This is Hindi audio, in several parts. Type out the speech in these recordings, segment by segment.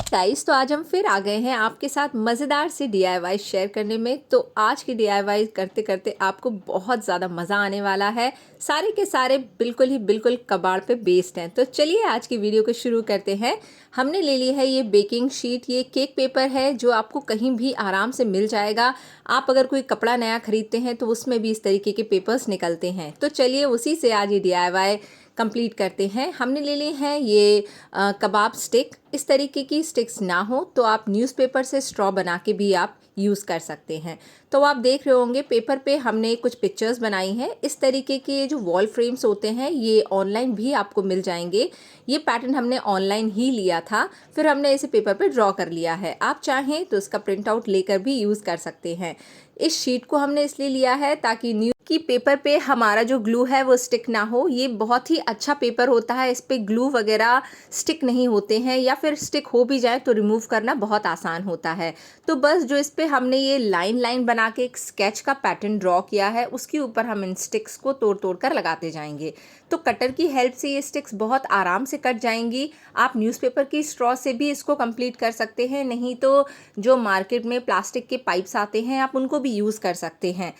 गाइस, तो आज हम फिर आ गए हैं आपके साथ मज़ेदार से डीआईवाई शेयर करने में। तो आज की डीआईवाई करते करते आपको बहुत ज़्यादा मज़ा आने वाला है। सारे के सारे बिल्कुल कबाड़ पे बेस्ड हैं। तो चलिए आज की वीडियो को शुरू करते हैं। हमने ले ली है ये बेकिंग शीट, ये केक पेपर है जो आपको कहीं भी आराम से मिल जाएगा। आप अगर कोई कपड़ा नया खरीदते हैं तो उसमें भी इस तरीके के पेपर्स निकलते हैं। तो चलिए उसी से आज ये डीआईवाई कंप्लीट करते हैं। हमने ले ली है ये कबाब स्टिक। इस तरीके की स्टिक्स ना हो तो आप न्यूज़पेपर से स्ट्रॉ बना के भी आप यूज़ कर सकते हैं। तो आप देख रहे होंगे पेपर पे हमने कुछ पिक्चर्स बनाई हैं। इस तरीके के जो वॉल फ्रेम्स होते हैं ये ऑनलाइन भी आपको मिल जाएंगे। ये पैटर्न हमने ऑनलाइन ही लिया था, फिर हमने इसे पेपर पे ड्रॉ कर लिया है। आप चाहें तो इसका प्रिंट आउट लेकर भी यूज़ कर सकते हैं। इस शीट को हमने इसलिए लिया है ताकि न्यूज़ की पेपर पे हमारा जो ग्लू है वो स्टिक ना हो। ये बहुत ही अच्छा पेपर होता है, इस पे ग्लू वगैरह स्टिक नहीं होते हैं, या फिर स्टिक हो भी जाए तो रिमूव करना बहुत आसान होता है। तो बस जो इस पे हमने ये लाइन बना के एक स्केच का पैटर्न ड्रॉ किया है, उसके ऊपर हम इन स्टिक्स को तोड़ कर लगाते जाएंगे। तो कटर की हेल्प से ये स्टिक्स बहुत आराम से कट जाएंगी। आप न्यूज़पेपर की स्ट्रॉ से भी इसको कंप्लीट कर सकते हैं, नहीं तो जो मार्केट में प्लास्टिक के पाइप्स आते हैं आप उनको भी यूज़ कर सकते हैं।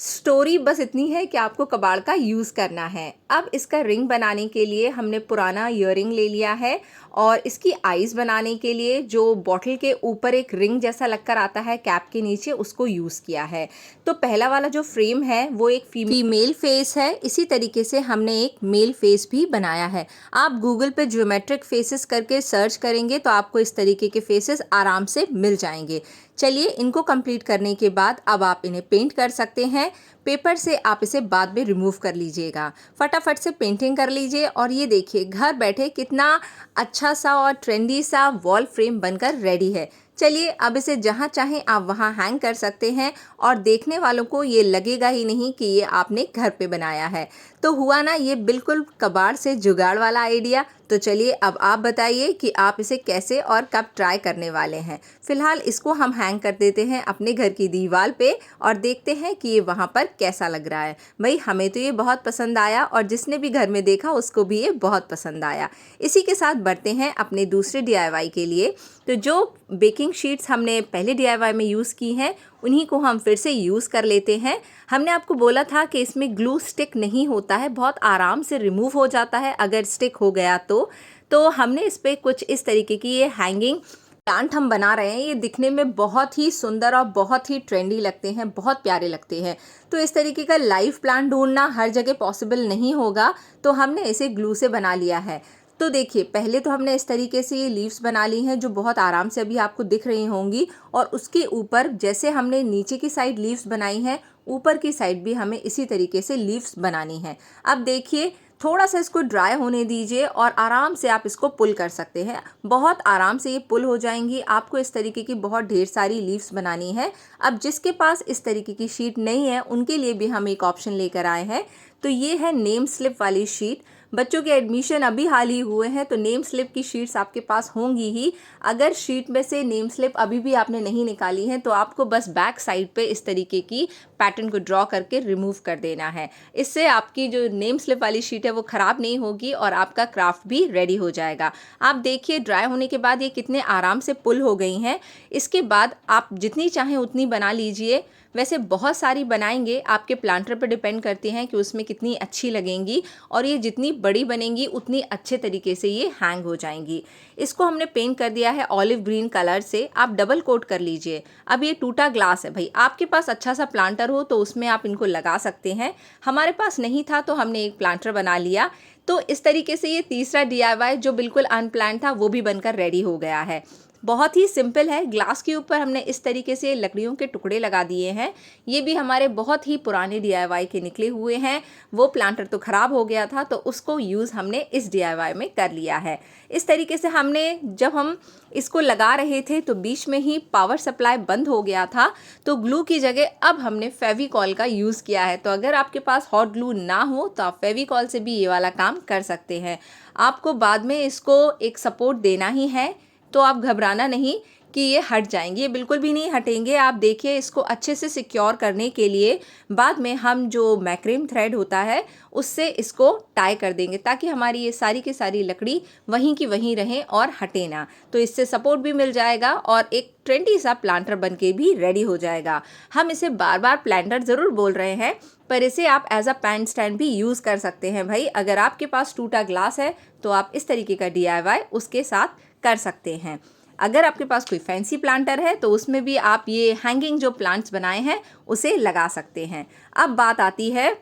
स्टोरी बस इतनी है कि आपको कबाड़ का यूज़ करना है। अब इसका रिंग बनाने के लिए हमने पुराना ईयरिंग ले लिया है, और इसकी आईज़ बनाने के लिए जो बॉटल के ऊपर एक रिंग जैसा लगकर आता है कैप के नीचे, उसको यूज़ किया है। तो पहला वाला जो फ्रेम है वो एक फीमेल फेस है। इसी तरीके से हमने एक मेल फेस भी बनाया है। आप गूगल पे ज्योमेट्रिक फेसेस करके सर्च करेंगे तो आपको इस तरीके के फेसेस आराम से मिल जाएंगे। चलिए इनको कंप्लीट करने के बाद अब आप इन्हें पेंट कर सकते हैं। पेपर से आप इसे बाद में रिमूव कर लीजिएगा। फटाफट से पेंटिंग कर लीजिए, और ये देखिए घर बैठे कितना अच्छा सा और ट्रेंडी सा वॉल फ्रेम बनकर रेडी है। चलिए अब इसे जहाँ चाहें आप वहाँ हैंग कर सकते हैं, और देखने वालों को ये लगेगा ही नहीं कि ये आपने घर पे बनाया है। तो हुआ ना ये बिल्कुल कबाड़ से जुगाड़ वाला आइडिया। तो चलिए अब आप बताइए कि आप इसे कैसे और कब ट्राई करने वाले हैं। फिलहाल इसको हम हैंग कर देते हैं अपने घर की दीवार पे, और देखते हैं कि ये वहाँ पर कैसा लग रहा है। भाई हमें तो ये बहुत पसंद आया, और जिसने भी घर में देखा उसको भी ये बहुत पसंद आया। इसी के साथ बढ़ते हैं अपने दूसरे डीआईवाई के लिए। तो जो बेकिंग शीट्स हमने पहले डीआईवाई में यूज़ की हैं उन्हीं को हम फिर से यूज़ कर लेते हैं। हमने आपको बोला था कि इसमें ग्लू स्टिक नहीं होता है, बहुत आराम से रिमूव हो जाता है अगर स्टिक हो गया तो हमने इस पर कुछ इस तरीके की ये हैंगिंग प्लांट हम बना रहे हैं। ये दिखने में बहुत ही सुंदर और बहुत ही ट्रेंडी लगते हैं, बहुत प्यारे लगते हैं। तो इस तरीके का लाइव प्लांट ढूंढना हर जगह पॉसिबल नहीं होगा, तो हमने इसे ग्लू से बना लिया है। तो देखिए पहले तो हमने इस तरीके से ये लीव्स बना ली हैं जो बहुत आराम से अभी आपको दिख रही होंगी, और उसके ऊपर जैसे हमने नीचे की साइड लीव्स बनाई हैं, ऊपर की साइड भी हमें इसी तरीके से लीव्स बनानी है। अब देखिए थोड़ा सा इसको ड्राई होने दीजिए, और आराम से आप इसको पुल कर सकते हैं। बहुत आराम से ये पुल हो जाएंगी। आपको इस तरीके की बहुत ढेर सारी लीव्स बनानी है। अब जिसके पास इस तरीके की शीट नहीं है उनके लिए भी हम एक ऑप्शन लेकर आए हैं। तो ये है नेम स्लिप वाली शीट। बच्चों के एडमिशन अभी हाल ही हुए हैं, तो नेम स्लिप की शीट्स आपके पास होंगी ही। अगर शीट में से नेम स्लिप अभी भी आपने नहीं निकाली है तो आपको बस बैक साइड पे इस तरीके की पैटर्न को ड्रॉ करके रिमूव कर देना है। इससे आपकी जो नेम स्लिप वाली शीट है वो ख़राब नहीं होगी, और आपका क्राफ्ट भी रेडी हो जाएगा। आप देखिए ड्राई होने के बाद ये कितने आराम से पुल हो गई हैं। इसके बाद आप जितनी चाहें उतनी बना लीजिए। वैसे बहुत सारी बनाएंगे, आपके प्लांटर पर डिपेंड करती हैं कि उसमें कितनी अच्छी लगेंगी, और ये जितनी बड़ी बनेंगी उतनी अच्छे तरीके से ये हैंग हो जाएंगी। इसको हमने पेंट कर दिया है ऑलिव ग्रीन कलर से। आप डबल कोट कर लीजिए। अब ये टूटा ग्लास है, भाई आपके पास अच्छा सा प्लांटर हो तो उसमें आप इनको लगा सकते हैं। हमारे पास नहीं था तो हमने एक प्लांटर बना लिया। तो इस तरीके से ये तीसरा डीआईवाई जो बिल्कुल अनप्लान्ड था वो भी बनकर रेडी हो गया है। बहुत ही सिंपल है। ग्लास के ऊपर हमने इस तरीके से लकड़ियों के टुकड़े लगा दिए हैं। ये भी हमारे बहुत ही पुराने डीआईवाई के निकले हुए हैं। वो प्लांटर तो ख़राब हो गया था तो उसको यूज़ हमने इस डीआईवाई में कर लिया है। इस तरीके से हमने जब हम इसको लगा रहे थे तो बीच में ही पावर सप्लाई बंद हो गया था, तो ग्लू की जगह अब हमने फेविकॉल का यूज़ किया है। तो अगर आपके पास हॉट ग्लू ना हो तो आप फेविकॉल से भी ये वाला काम कर सकते हैं। आपको बाद में इसको एक सपोर्ट देना ही है, तो आप घबराना नहीं, कि ये हट जाएंगे, ये बिल्कुल भी नहीं हटेंगे। आप देखिए, इसको अच्छे से सिक्योर करने के लिए बाद में हम जो मैक्रेम थ्रेड होता है उससे इसको टाई कर देंगे, ताकि हमारी ये सारी की सारी लकड़ी वहीं की वहीं रहें और हटे ना। तो इससे सपोर्ट भी मिल जाएगा और एक ट्रेंडी सा प्लांटर बन के भी रेडी हो जाएगा। हम इसे बार बार प्लांटर ज़रूर बोल रहे हैं, पर इसे आप एज अ पैन स्टैंड भी यूज़ कर सकते हैं भाई। अगर आपके पास टूटा ग्लास है तो आप इस तरीके का DIY उसके साथ कर सकते हैं। अगर आपके पास कोई फैंसी प्लांटर है तो उसमें भी आप ये हैंगिंग जो प्लांट्स बनाए हैं उसे लगा सकते हैं। अब बात आती है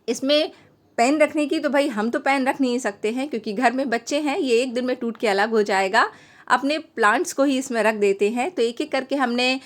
इसमें पेन रखने की। तो भाई हम तो पेन रख नहीं सकते हैं क्योंकि घर में बच्चे हैं, ये एक दिन में टूट के अलग हो जाएगा। अपने प्लांट्स को ही इसमें रख देते हैं। तो एक एक करके हमने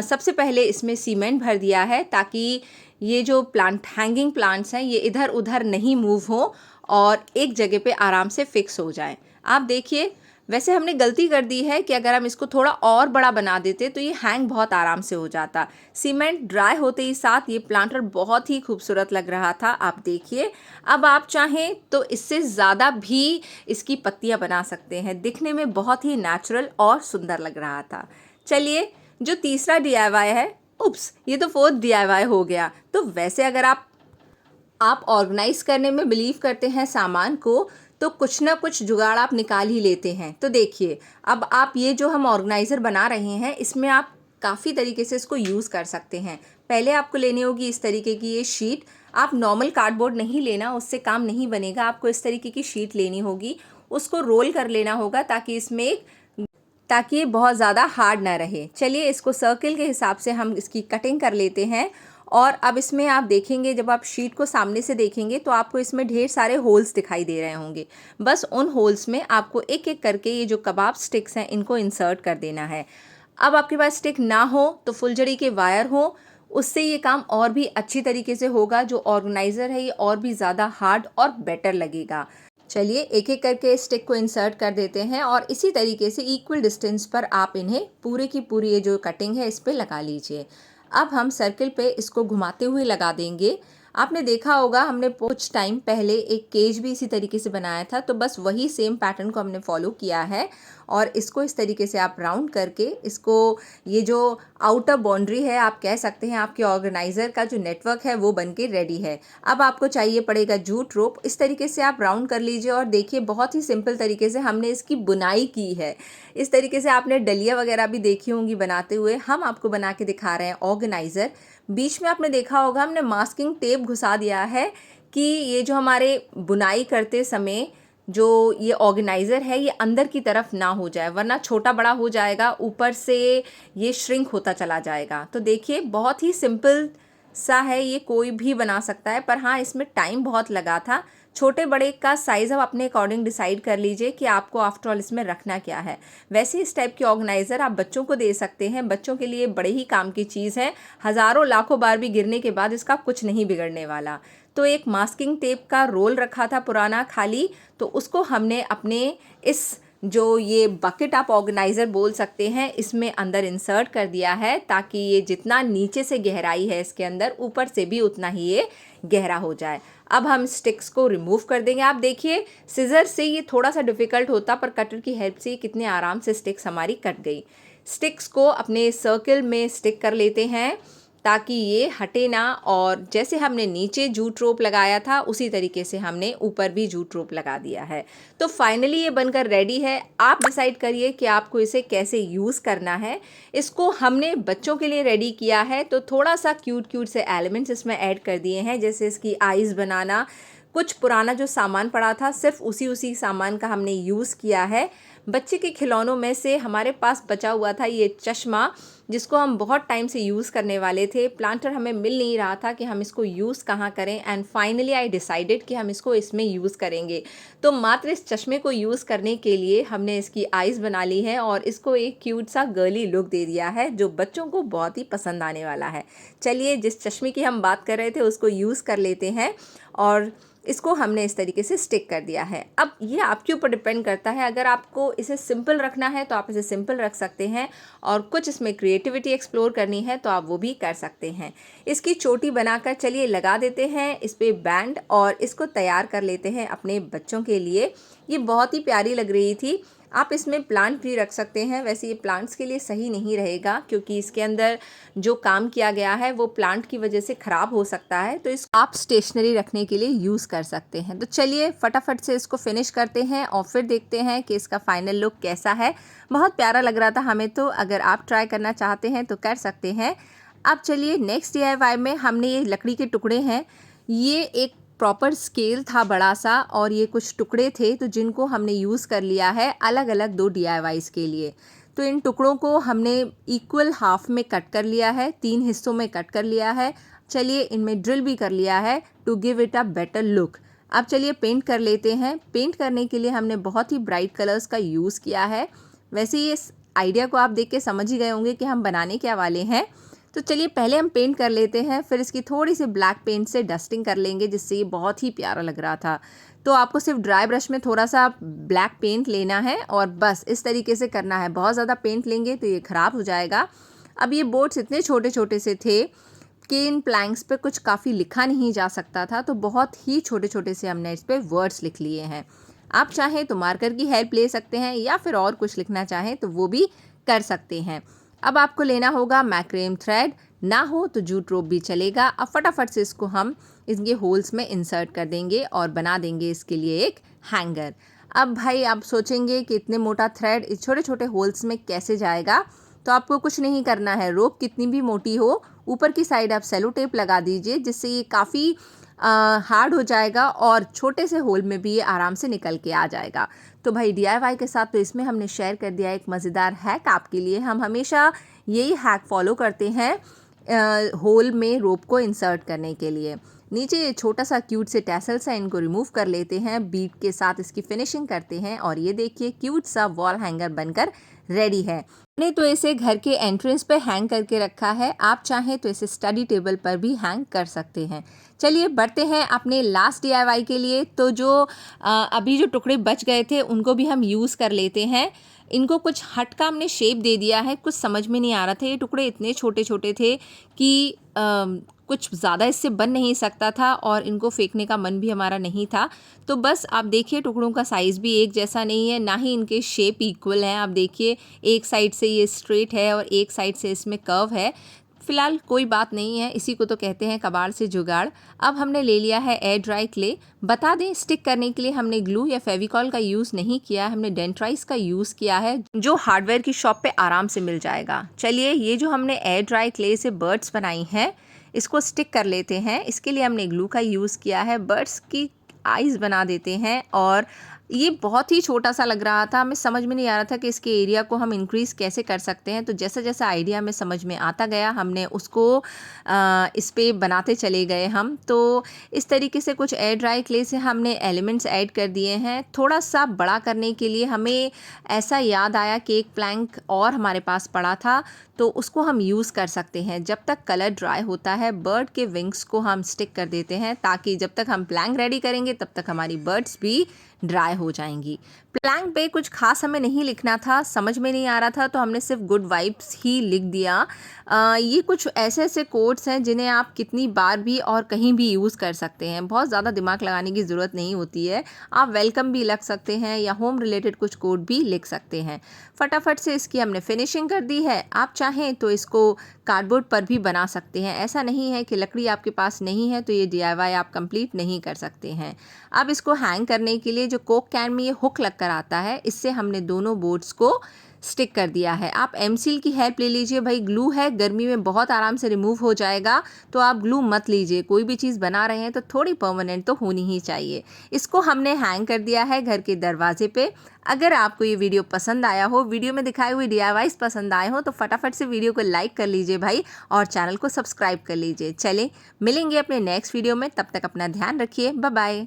सबसे पहले इसमें सीमेंट भर दिया है, ताकि ये जो प्लांट हैंगिंग प्लांट्स हैं ये इधर उधर नहीं मूव हो और एक जगह पे आराम से फिक्स हो जाए। आप देखिए, वैसे हमने गलती कर दी है कि अगर हम इसको थोड़ा और बड़ा बना देते तो ये हैंग बहुत आराम से हो जाता। सीमेंट ड्राई होते ही साथ ये प्लांटर बहुत ही खूबसूरत लग रहा था। आप देखिए, अब आप चाहें तो इससे ज़्यादा भी इसकी पत्तियां बना सकते हैं, दिखने में बहुत ही नेचुरल और सुंदर लग रहा था। चलिए, जो तीसरा DIY है, उप्स, ये तो फोर्थ DIY हो गया। तो वैसे अगर आप ऑर्गेनाइज करने में बिलीव करते हैं सामान को, तो कुछ ना कुछ जुगाड़ आप निकाल ही लेते हैं। तो देखिए, अब आप ये जो हम ऑर्गेनाइज़र बना रहे हैं इसमें आप काफ़ी तरीके से इसको यूज़ कर सकते हैं। पहले आपको लेनी होगी इस तरीके की ये शीट। आप नॉर्मल कार्डबोर्ड नहीं लेना, उससे काम नहीं बनेगा। आपको इस तरीके की शीट लेनी होगी, उसको रोल कर लेना होगा ताकि ये बहुत ज़्यादा हार्ड ना रहे। चलिए, इसको सर्किल के हिसाब से हम इसकी कटिंग कर लेते हैं। और अब इसमें आप देखेंगे, जब आप शीट को सामने से देखेंगे तो आपको इसमें ढेर सारे होल्स दिखाई दे रहे होंगे। बस उन होल्स में आपको एक एक करके ये जो कबाब स्टिक्स हैं इनको इंसर्ट कर देना है। अब आपके पास स्टिक ना हो तो फुलझड़ी के वायर हो, उससे ये काम और भी अच्छी तरीके से होगा। जो ऑर्गेनाइज़र है ये और भी ज़्यादा हार्ड और बेटर लगेगा। चलिए, एक एक करके स्टिक को इंसर्ट कर देते हैं और इसी तरीके से इक्वल डिस्टेंस पर आप इन्हें पूरे की पूरी ये जो कटिंग है इस पे लगा लीजिए। अब हम सर्किल पे इसको घुमाते हुए लगा देंगे। आपने देखा होगा, हमने कुछ टाइम पहले एक केज भी इसी तरीके से बनाया था, तो बस वही सेम पैटर्न को हमने फॉलो किया है। और इसको इस तरीके से आप राउंड करके इसको, ये जो आउटर बाउंड्री है आप कह सकते हैं, आपके ऑर्गेनाइज़र का जो नेटवर्क है वो बन के रेडी है। अब आपको चाहिए पड़ेगा जूट रोप। इस तरीके से आप राउंड कर लीजिए और देखिए, बहुत ही सिंपल तरीके से हमने इसकी बुनाई की है। इस तरीके से आपने डलिया वगैरह भी देखी होंगी बनाते हुए, हम आपको बना के दिखा रहे हैं ऑर्गेनाइज़र। बीच में आपने देखा होगा हमने मास्किंग टेप घुसा दिया है कि ये जो हमारे बुनाई करते समय जो ये ऑर्गेनाइज़र है ये अंदर की तरफ ना हो जाए, वरना छोटा बड़ा हो जाएगा, ऊपर से ये श्रिंक होता चला जाएगा। तो देखिए, बहुत ही सिंपल सा है, ये कोई भी बना सकता है। पर हाँ, इसमें टाइम बहुत लगा था। छोटे बड़े का साइज़ आप अपने अकॉर्डिंग डिसाइड कर लीजिए कि आपको आफ्टर ऑल इसमें रखना क्या है। वैसे इस टाइप की ऑर्गेनाइज़र आप बच्चों को दे सकते हैं, बच्चों के लिए बड़े ही काम की चीज़ है। हज़ारों लाखों बार भी गिरने के बाद इसका कुछ नहीं बिगड़ने वाला। तो एक मास्किंग टेप का रोल रखा था पुराना खाली, तो उसको हमने अपने इस जो ये बकेट आप ऑर्गेनाइज़र बोल सकते हैं इसमें अंदर इंसर्ट कर दिया है, ताकि ये जितना नीचे से गहराई है इसके अंदर, ऊपर से भी उतना ही ये गहरा हो जाए। अब हम स्टिक्स को रिमूव कर देंगे। आप देखिए, सिज़र से ये थोड़ा सा डिफ़िकल्ट होता, पर कटर की हेल्प से कितने आराम से स्टिक्स हमारी कट गई। स्टिक्स को अपने सर्किल में स्टिक कर लेते हैं ताकि ये हटे ना, और जैसे हमने नीचे जूट रोप लगाया था उसी तरीके से हमने ऊपर भी जूट रोप लगा दिया है। तो फाइनली ये बनकर रेडी है। आप डिसाइड करिए कि आपको इसे कैसे यूज़ करना है। इसको हमने बच्चों के लिए रेडी किया है, तो थोड़ा सा क्यूट से एलिमेंट्स इसमें ऐड कर दिए हैं, जैसे इसकी आइज़ बनाना। कुछ पुराना जो सामान पड़ा था सिर्फ उसी सामान का हमने यूज़ किया है। बच्चे के खिलौनों में से हमारे पास बचा हुआ था ये चश्मा, जिसको हम बहुत टाइम से यूज़ करने वाले थे। प्लांटर हमें मिल नहीं रहा था कि हम इसको यूज़ कहाँ करें, एंड फाइनली आई डिसाइडेड कि हम इसको इसमें यूज़ करेंगे। तो मात्र इस चश्मे को यूज़ करने के लिए हमने इसकी आइज़ बना ली है और इसको एक क्यूट सा गर्ली लुक दे दिया है, जो बच्चों को बहुत ही पसंद आने वाला है। चलिए, जिस चश्मे की हम बात कर रहे थे उसको यूज़ कर लेते हैं और इसको हमने इस तरीके से स्टिक कर दिया है। अब ये आपके ऊपर डिपेंड करता है, अगर आपको इसे सिंपल रखना है तो आप इसे सिंपल रख सकते हैं, और कुछ इसमें क्रिएटिविटी एक्सप्लोर करनी है तो आप वो भी कर सकते हैं। इसकी चोटी बनाकर चलिए लगा देते हैं इस पर बैंड, और इसको तैयार कर लेते हैं अपने बच्चों के लिए। ये बहुत ही प्यारी लग रही थी। आप इसमें प्लांट भी रख सकते हैं। वैसे ये प्लांट्स के लिए सही नहीं रहेगा क्योंकि इसके अंदर जो काम किया गया है वो प्लांट की वजह से ख़राब हो सकता है, तो इसको आप स्टेशनरी रखने के लिए यूज़ कर सकते हैं। तो चलिए फटाफट से इसको फिनिश करते हैं और फिर देखते हैं कि इसका फाइनल लुक कैसा है। बहुत प्यारा लग रहा था हमें तो, अगर आप ट्राई करना चाहते हैं तो कर सकते हैं। अब चलिए नेक्स्ट DIY में हमने ये लकड़ी के टुकड़े हैं, ये एक प्रॉपर स्केल था बड़ा सा और ये कुछ टुकड़े थे तो जिनको हमने यूज़ कर लिया है अलग अलग 2 DIYs के लिए। तो इन टुकड़ों को हमने इक्वल हाफ में कट कर लिया है, 3 हिस्सों में कट कर लिया है। चलिए इनमें ड्रिल भी कर लिया है to give it a better look. अब चलिए पेंट कर लेते हैं। पेंट करने के लिए हमने बहुत ही ब्राइट कलर्स का यूज़ किया है। वैसे ये आइडिया को आप देख के समझ ही गए होंगे कि हम बनाने क्या वाले हैं। तो चलिए पहले हम पेंट कर लेते हैं, फिर इसकी थोड़ी सी ब्लैक पेंट से डस्टिंग कर लेंगे जिससे ये बहुत ही प्यारा लग रहा था। तो आपको सिर्फ ड्राई ब्रश में थोड़ा सा ब्लैक पेंट लेना है और बस इस तरीके से करना है। बहुत ज़्यादा पेंट लेंगे तो ये ख़राब हो जाएगा। अब ये बोर्ड्स इतने छोटे छोटे से थे कि इन प्लैंक्स पे कुछ काफ़ी लिखा नहीं जा सकता था, तो बहुत ही छोटे छोटे से हमने इस पर वर्ड्स लिख लिए हैं। आप चाहें तो मार्कर की हेल्प ले सकते हैं या फिर और कुछ लिखना चाहें तो वो भी कर सकते हैं। अब आपको लेना होगा मैक्रेम थ्रेड, ना हो तो जूट रोप भी चलेगा। अब फटाफट से इसको हम इनके होल्स में इंसर्ट कर देंगे और बना देंगे इसके लिए एक हैंगर। अब भाई आप सोचेंगे कि इतने मोटा थ्रेड इस छोटे छोटे होल्स में कैसे जाएगा, तो आपको कुछ नहीं करना है। रोप कितनी भी मोटी हो, ऊपर की साइड आप सेलो टेप लगा दीजिए जिससे ये काफ़ी हार्ड हो जाएगा और छोटे से होल में भी ये आराम से निकल के आ जाएगा। तो भाई DIY के साथ तो इसमें हमने शेयर कर दिया एक मज़ेदार हैक आपके लिए। हम हमेशा यही हैक फॉलो करते हैं होल में रोप को इंसर्ट करने के लिए। नीचे ये छोटा सा क्यूट से टैसल्स है, इनको रिमूव कर लेते हैं, बीट के साथ इसकी फिनिशिंग करते हैं और ये देखिए क्यूट सा वॉल हैंगर बनकर रेडी है। हमने तो इसे घर के एंट्रेंस पे हैंग करके रखा है, आप चाहें तो इसे स्टडी टेबल पर भी हैंग कर सकते हैं। चलिए बढ़ते हैं अपने लास्ट DIY के लिए। तो जो अभी जो टुकड़े बच गए थे उनको भी हम यूज़ कर लेते हैं। इनको कुछ हट का हमने शेप दे दिया है, कुछ समझ में नहीं आ रहा था, ये टुकड़े इतने छोटे छोटे थे कि कुछ ज़्यादा इससे बन नहीं सकता था और इनको फेंकने का मन भी हमारा नहीं था। तो बस आप देखिए टुकड़ों का साइज़ भी एक जैसा नहीं है, ना ही इनके शेप इक्वल हैं। आप देखिए एक साइड से ये स्ट्रेट है और एक साइड से इसमें कर्व है। फ़िलहाल कोई बात नहीं है, इसी को तो कहते हैं कबाड़ से जुगाड़। अब हमने ले लिया है एयर ड्राई क्ले। बता दें स्टिक करने के लिए हमने ग्लू या फेविकॉल का यूज़ नहीं किया, हमने डेंट्राइज का यूज़ किया है जो हार्डवेयर की शॉप पे आराम से मिल जाएगा। चलिए ये जो हमने एयर ड्राई क्ले से बर्ड्स बनाई हैं इसको स्टिक कर लेते हैं। इसके लिए हमने ग्लू का यूज़ किया है, बर्ड्स की आइज़ बना देते हैं और ये बहुत ही छोटा सा लग रहा था, हमें समझ में नहीं आ रहा था कि इसके एरिया को हम इंक्रीज़ कैसे कर सकते हैं। तो जैसा जैसा आइडिया हमें समझ में आता गया हमने उसको इस पे बनाते चले गए हम। तो इस तरीके से कुछ एयर ड्राई क्ले से हमने एलिमेंट्स ऐड कर दिए हैं। थोड़ा सा बड़ा करने के लिए हमें ऐसा याद आया कि एक प्लैंक और हमारे पास पड़ा था तो उसको हम यूज़ कर सकते हैं। जब तक कलर ड्राई होता है बर्ड के विंग्स को हम स्टिक कर देते हैं ताकि जब तक हम प्लैंक रेडी करेंगे तब तक हमारी बर्ड्स भी ड्राई हो जाएंगी। प्लैंक पे कुछ खास हमें नहीं लिखना था, समझ में नहीं आ रहा था तो हमने सिर्फ गुड वाइब्स ही लिख दिया। ये कुछ ऐसे ऐसे कोड्स हैं जिन्हें आप कितनी बार भी और कहीं भी यूज़ कर सकते हैं, बहुत ज़्यादा दिमाग लगाने की ज़रूरत नहीं होती है। आप वेलकम भी लग सकते हैं या होम रिलेटेड कुछ कोड भी लिख सकते हैं। फटाफट से इसकी हमने फिनिशिंग कर दी है। आप चाहें तो इसको कार्डबोर्ड पर भी बना सकते हैं, ऐसा नहीं है कि लकड़ी आपके पास नहीं है तो ये DIY आप कंप्लीट नहीं कर सकते हैं। अब इसको हैंग करने के लिए जो कोक कैन में ये हुक लग कर आता है इससे हमने दोनों बोर्ड्स को स्टिक कर दिया है। आप एमसील की हेल्प ले लीजिए, भाई ग्लू है गर्मी में बहुत आराम से रिमूव हो जाएगा, तो आप ग्लू मत लीजिए। कोई भी चीज़ बना रहे हैं तो थोड़ी परमानेंट तो होनी ही चाहिए। इसको हमने हैंग कर दिया है घर के दरवाजे पे। अगर आपको ये वीडियो पसंद आया हो, वीडियो में दिखाए हुए DIYs पसंद आए हो तो फटाफट से वीडियो को लाइक कर लीजिए भाई और चैनल को सब्सक्राइब कर लीजिए। चलें मिलेंगे अपने नेक्स्ट वीडियो में, तब तक अपना ध्यान रखिए, बाय बाय।